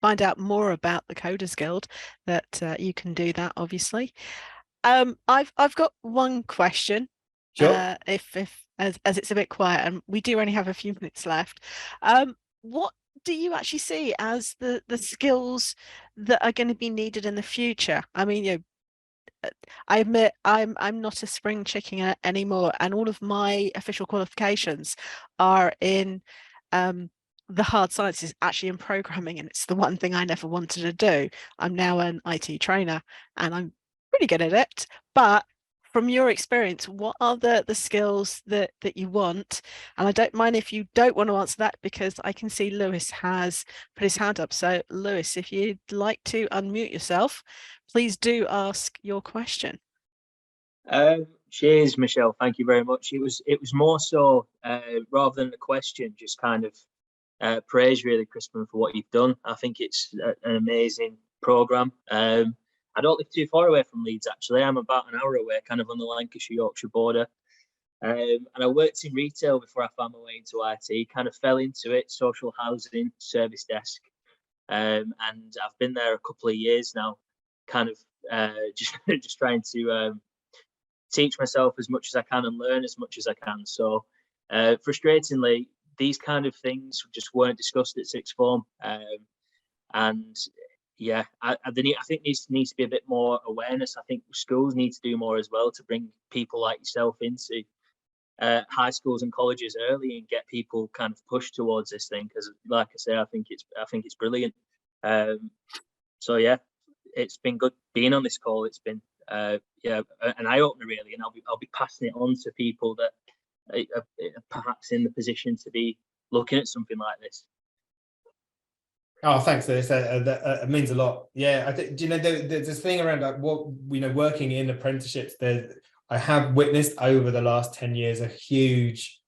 find out more about the Coders Guild, that you can do that, obviously. I've got one question. Sure. As it's a bit quiet and we do only have a few minutes left, what do you actually see as the skills that are going to be needed in the future? I mean, I admit I'm not a spring chicken anymore, and all of my official qualifications are in the hard sciences, actually in programming, and it's the one thing I never wanted to do. I'm now an IT trainer and I'm pretty good at it, but from your experience, what are the skills that you want? And I don't mind if you don't want to answer that, because I can see Lewis has put his hand up. So Lewis, if you'd like to unmute yourself, please do ask your question. Cheers, Michelle. Thank you very much. It was more so rather than a question, just kind of praise really, Crispin, for what you've done. I think it's an amazing program. I don't live too far away from Leeds, actually. I'm about an hour away, kind of on the Lancashire-Yorkshire border. And I worked in retail before I found my way into IT, kind of fell into it, social housing, service desk. And I've been there a couple of years now, kind of just trying to teach myself as much as I can and learn as much as I can. So frustratingly, these kind of things just weren't discussed at sixth form. And yeah, I think there needs to be a bit more awareness. I think schools need to do more as well to bring people like yourself into high schools and colleges early and get people kind of pushed towards this thing. Because, like I say, I think it's brilliant. So yeah, it's been good being on this call. It's been an eye opener really, and I'll be passing it on to people that are perhaps in the position to be looking at something like this. Oh, thanks, Lewis. That means a lot. Yeah, I think, there's this thing around like what working in apprenticeships. I have witnessed over the last 10 years a huge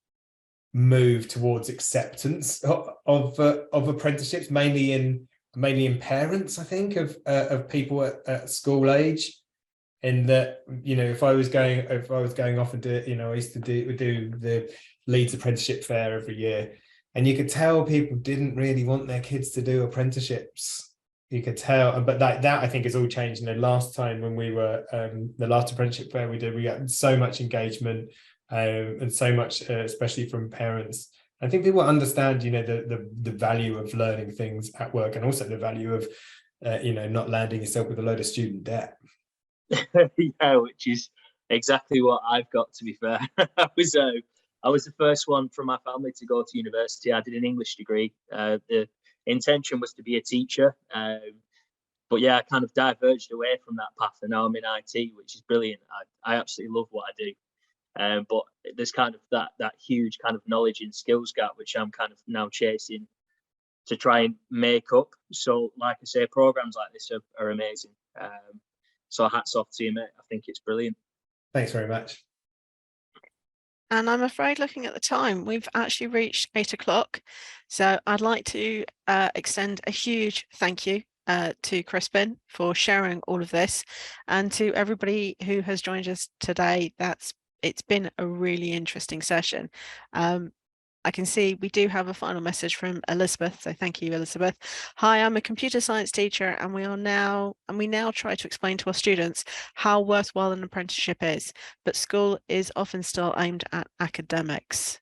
move towards acceptance of apprenticeships, mainly in parents, I think, of people at school age. In that, if I was going off and do, I used to do the Leeds Apprenticeship Fair every year. And you could tell people didn't really want their kids to do apprenticeships. You could tell, but that I think is all changed. You know, last time when we were the last apprenticeship fair we did, we got so much engagement and so much, especially from parents. I think people understand, you know, the value of learning things at work, and also the value of you know, not landing yourself with a load of student debt. Yeah, which is exactly what I've got, to be fair. I was the first one from my family to go to university. I did an English degree. The intention was to be a teacher, but yeah, I kind of diverged away from that path, and now I'm in IT, which is brilliant. I absolutely love what I do. But there's kind of that huge kind of knowledge and skills gap, which I'm kind of now chasing to try and make up. So, like I say, programs like this are amazing. So hats off to you, mate. I think it's brilliant. Thanks very much. And I'm afraid, looking at the time, we've actually reached 8 o'clock. So I'd like to extend a huge thank you to Crispin for sharing all of this, and to everybody who has joined us today. It's been a really interesting session. I can see we do have a final message from Elizabeth, so thank you, Elizabeth. Hi, I'm a computer science teacher, and we now try to explain to our students how worthwhile an apprenticeship is, but school is often still aimed at academics.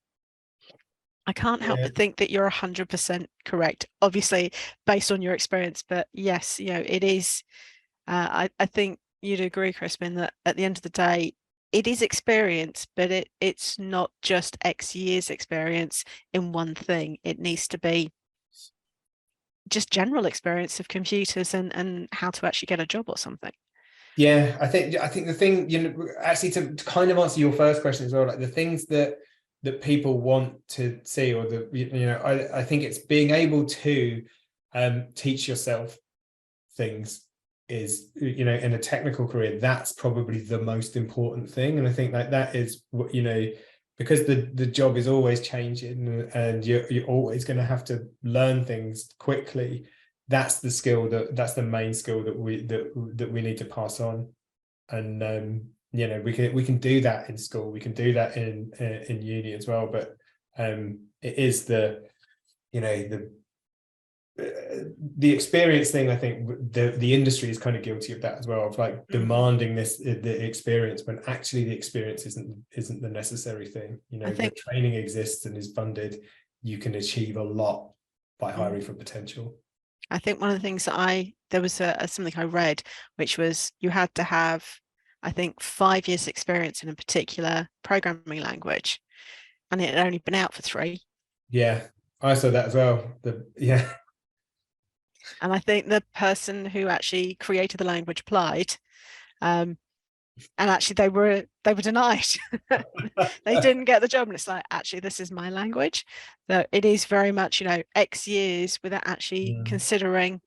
I can't help but think that you're 100% correct, obviously based on your experience, but yes, you know, it is. I think you'd agree, Crispin, that at the end of the day, it is experience, but it's not just X years experience in one thing. It needs to be just general experience of computers and how to actually get a job or something. Yeah, I think the thing, you know, actually to kind of answer your first question as well, like the things that people want to see, or the, you know, I think it's being able to teach yourself things is, you know, in a technical career, that's probably the most important thing. And I think that is what, you know, because the job is always changing, and you're always going to have to learn things quickly. That's the skill that's the main skill that we need to pass on. And you know, we can do that in school, we can do that in uni as well, but it is the, you know, the experience thing. I think the industry is kind of guilty of that as well, of like demanding the experience, when actually the experience isn't the necessary thing. You know, the training exists and is funded. You can achieve a lot by hiring for potential. I think one of the things that there was something I read, which was you had to have, I think, 5 years experience in a particular programming language, and it had only been out for 3. Yeah, I saw that as well. Yeah. And I think the person who actually created the language applied, and actually they were denied. They didn't get the job, and it's like, actually, this is my language. So it is very much, you know, X years without actually considering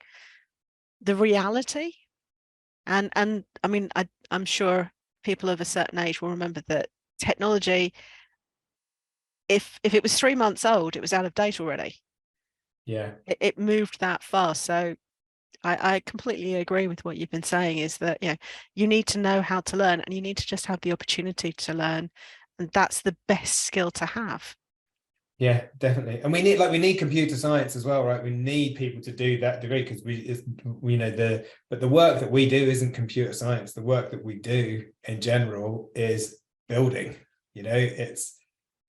the reality. And I mean, I'm sure people of a certain age will remember that technology, if it was 3 months old, it was out of date already. Yeah, it moved that fast. So I completely agree with what you've been saying, is that, you know, you need to know how to learn, and you need to just have the opportunity to learn, and that's the best skill to have. Yeah, definitely. And we need computer science as well, right? We need people to do that degree, because we know but the work that we do isn't computer science. The work that we do in general is building, you know, it's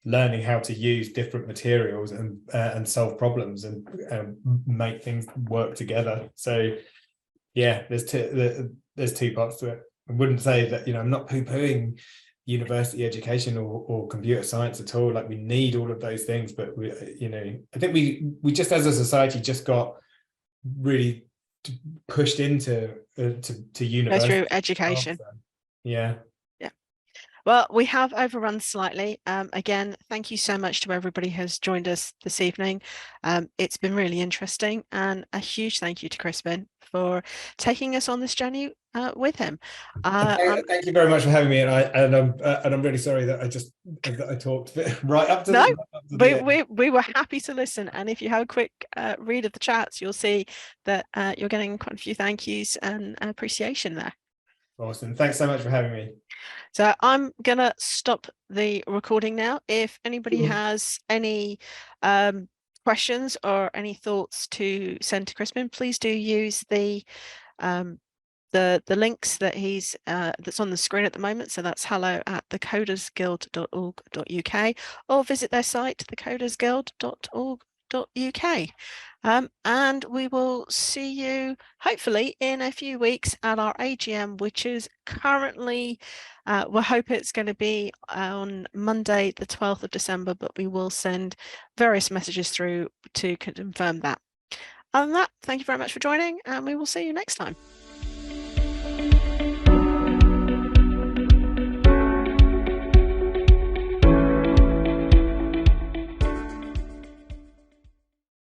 learning how to use different materials and solve problems and make things work together. So yeah, there's two parts to it. I wouldn't say that, you know, I'm not poo-pooing university education or computer science at all. Like, we need all of those things, but we, you know, I think we just as a society just got really pushed into to university. Go through education. Yeah. Well, we have overrun slightly. Again, thank you so much to everybody who has joined us this evening. It's been really interesting, and a huge thank you to Crispin for taking us on this journey with him. Thank you very much for having me, and I'm really sorry that I talked right up to we were happy to listen, and if you have a quick read of the chats, you'll see that you're getting quite a few thank yous and appreciation there. Awesome. Thanks so much for having me. So I'm gonna stop the recording now. If anybody has any questions or any thoughts to send to Crispin, please do use the links that he's that's on the screen at the moment. So that's hello@thecodersguild.org.uk, or visit their site, thecodersguild.org.uk. And we will see you hopefully in a few weeks at our AGM, which is currently, we hope it's going to be on Monday, the 12th of December, but we will send various messages through to confirm that. Other than that, thank you very much for joining, and we will see you next time.